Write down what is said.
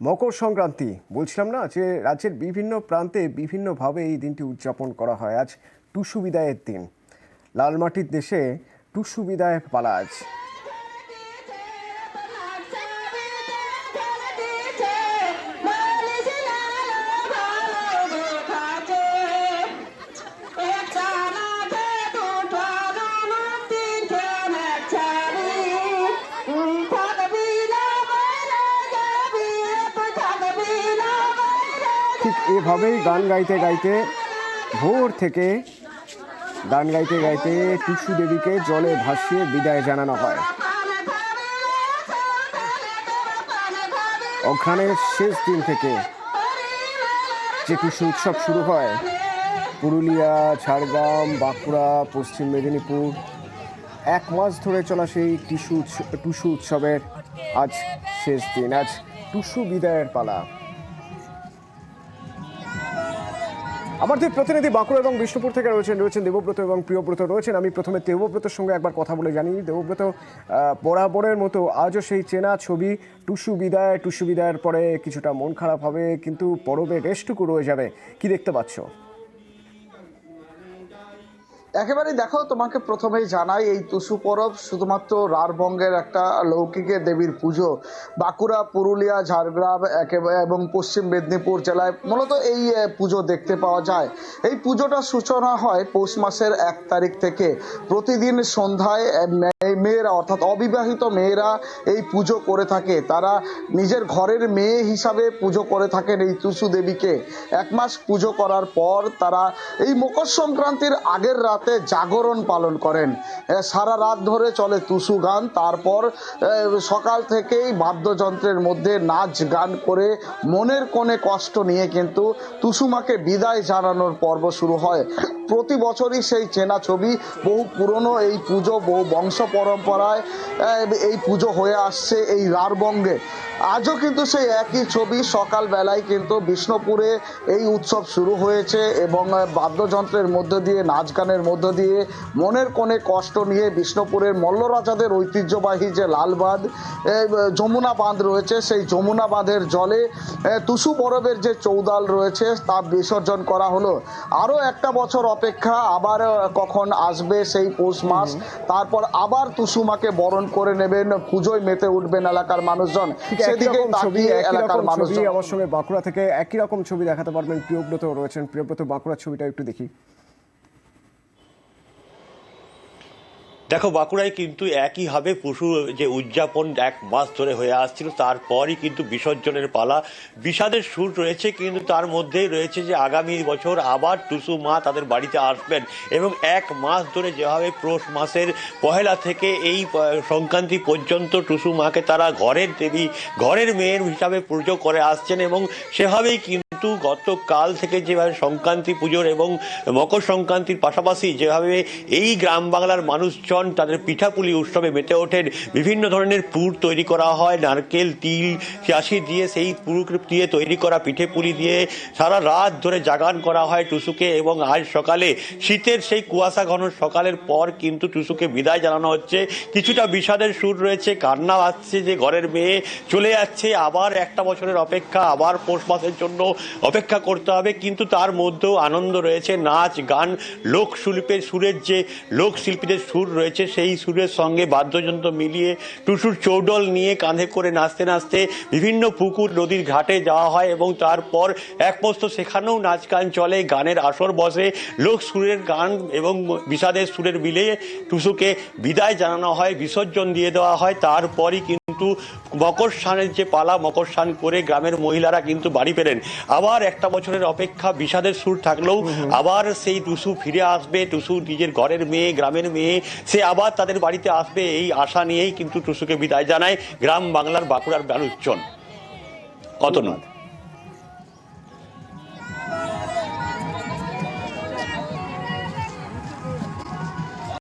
মকর সংক্রান্তি বলছিলাম না যে রাজ্যের বিভিন্ন প্রান্তে বিভিন্নভাবে এই দিনটি উদযাপন করা হয়। আজ টুসু বিদায়ের দিন। লালমাটির দেশে টুসু বিদায়ের পালা আজ। ঠিক এভাবেই গান গাইতে গাইতে ভোর থেকে গান গাইতে গাইতে টুসু দেবীকে জলে ভাসিয়ে বিদায় জানানো হয়। অঘ্রাণের শেষ দিন থেকে যে টুসু উৎসব শুরু হয়, পুরুলিয়া, ঝাড়গ্রাম, বাঁকুড়া, পশ্চিম মেদিনীপুর, এক মাস ধরে চলা সেই টুসু উৎসবের আজ শেষ দিন। আজ টুসু বিদায়ের পালা। আমাদের প্রতিনিধি বাঁকুড়া এবং বিষ্ণুপুর থেকে রয়েছেন দেবব্রত এবং প্রিয়ব্রত রয়েছেন। আমি প্রথমে দেবব্রতের সঙ্গে একবার কথা বলে জানি। দেবব্রত, বরাবরের মতো আজও সেই চেনা ছবি, টুসু বিদায়ের পরে কিছুটা মন খারাপ হবে, কিন্তু পরবে রেশটুকু রয়ে যাবে। কি দেখতে পাচ্ছ? একেবারে দেখো, তোমাকে প্রথমেই জানাই, এই টুসু পরব শুধুমাত্র রারবঙ্গের একটা লৌকিকে দেবীর পুজো। বাঁকুড়া, পুরুলিয়া, ঝাড়গ্রাম এবং পশ্চিম মেদিনীপুর জেলায় মূলত এই পুজো দেখতে পাওয়া যায়। এই পুজোটার সূচনা হয় পৌষ মাসের 1 তারিখ থেকে। প্রতিদিন সন্ধ্যায় মেয়েরা, অর্থাৎ অবিবাহিত মেয়েরা এই পুজো করে থাকে। তারা নিজের ঘরের মেয়ে হিসাবে পুজো করে থাকেন এই টুসু দেবীকে। 1 মাস পুজো করার পর তারা এই মকর সংক্রান্তির আগের রাতে জাগরণ পালন করেন। সারা রাত ধরে চলে টুসু গান। তারপর সকাল থেকেই বাদ্যযন্ত্রের মধ্যে নাচ গান করে মনের কোণে কষ্ট নিয়ে কিন্তু টুসু মাকে বিদায় জানানোর পর্ব শুরু হয়। প্রতি বছরই সেই চেনা ছবি, বহু পুরনো এই পুজো, বহু বংশ পরম্পরায় এই পুজো হয়ে আসছে এই রারবঙ্গে। আজও কিন্তু সেই একই ছবি। সকালবেলায় কিন্তু বিষ্ণুপুরে এই উৎসব শুরু হয়েছে এবং বাদ্যযন্ত্রের মধ্য দিয়ে, নাচ গানের মধ্য দিয়ে মনের কোণে কষ্ট নিয়ে বিষ্ণুপুরের মল্লরাজাদের ঐতিহ্যবাহী যে লালবাঁধ, যমুনা বাঁধ রয়েছে, সেই যমুনা বাঁধের জলে টুসু পরবের যে চৌদাল রয়েছে তা বিসর্জন করা হলো। আরও একটা বছর অপেক্ষা, আবার কখন আসবে সেই পৌষ মাস, তারপর আবার টুসু মাকে বরণ করে নেবেন, পুজোয় মেতে উঠবেন এলাকার মানুষজন। আমার সঙ্গে বাঁকুড়া থেকে একই রকম ছবি দেখাতে পারবেন প্রিয়ব্রত রয়েছেন। প্রিয়ব্রত, বাঁকুড়ার ছবিটা একটু দেখি। দেখো, বাঁকুড়ায় কিন্তু একইভাবে টুসু যে উদযাপন 1 মাস ধরে হয়ে আসছিল, তারপরই কিন্তু বিসর্জনের পালা। বিষাদের সুর রয়েছে, কিন্তু তার মধ্যেই রয়েছে যে আগামী বছর আবার টুসু মা তাদের বাড়িতে আসবেন এবং 1 মাস ধরে যেভাবে পৌষ মাসের 1 থেকে এই সংক্রান্তি পর্যন্ত টুসু মাকে তারা ঘরের দেবী, ঘরের মেয়ের হিসাবে পুজো করে আসছেন এবং সেভাবেই কিন্তু গতকাল থেকে যেভাবে সংক্রান্তি পুজোর এবং মকর সংক্রান্তির পাশাপাশি যেভাবে এই গ্রাম বাংলার মানুষজন তাদের পিঠাপুলি উৎসবে মেতে ওঠেন। বিভিন্ন ধরনের পুর তৈরি করা হয়, নারকেল, তিল, চাষি দিয়ে সেই পুর দিয়ে তৈরি করা পিঠে পুলি দিয়ে সারা রাত ধরে জাগান করা হয় টুসুকে। এবং আজ সকালে শীতের সেই কুয়াশা ঘন সকালের পর কিন্তু টুসুকে বিদায় জানানো হচ্ছে। কিছুটা বিষাদের সুর রয়েছে, কান্না আসছে যে ঘরের মেয়ে চলে যাচ্ছে, আবার একটা বছরের অপেক্ষা, আবার পৌষ মাসের জন্য অপেক্ষা করতে হবে। কিন্তু তার মধ্যেও আনন্দ রয়েছে, নাচ গান, লোকশিল্পের সুরের যে লোকশিল্পীদের সুর রয়েছে সেই সুরের সঙ্গে বাদ্যযন্ত্র মিলিয়ে টুসুর চৌডল নিয়ে কাঁধে করে নাচতে নাচতে বিভিন্ন পুকুর, নদীর ঘাটে যাওয়া হয় এবং তারপর এক পোস্ত সেখানেও নাচ গান চলে, গানের আসর বসে। লোক সুরের গান এবং বিষাদের সুরের মিলিয়ে টুসুকে বিদায় জানানো হয়, বিসর্জন দিয়ে দেওয়া হয়। তারপরই কিন্তু মকর স্নানের যে পালা, মকর স্নান করে গ্রামের মহিলারা কিন্তু বাড়ি ফেরেন। আবার একটা বছরের অপেক্ষা, বিষাদের সুর থাকলেও আবার সেই টুসু ফিরে আসবে, টুসু নিজের ঘরের মেয়ে, গ্রামের মেয়ে, সে আবার তাদের বাড়িতে আসবে, এই আশা নিয়েই কিন্তু টুসুকে বিদায় জানায় গ্রাম বাংলার বাঁকুড়ার মানুষজন। কত না।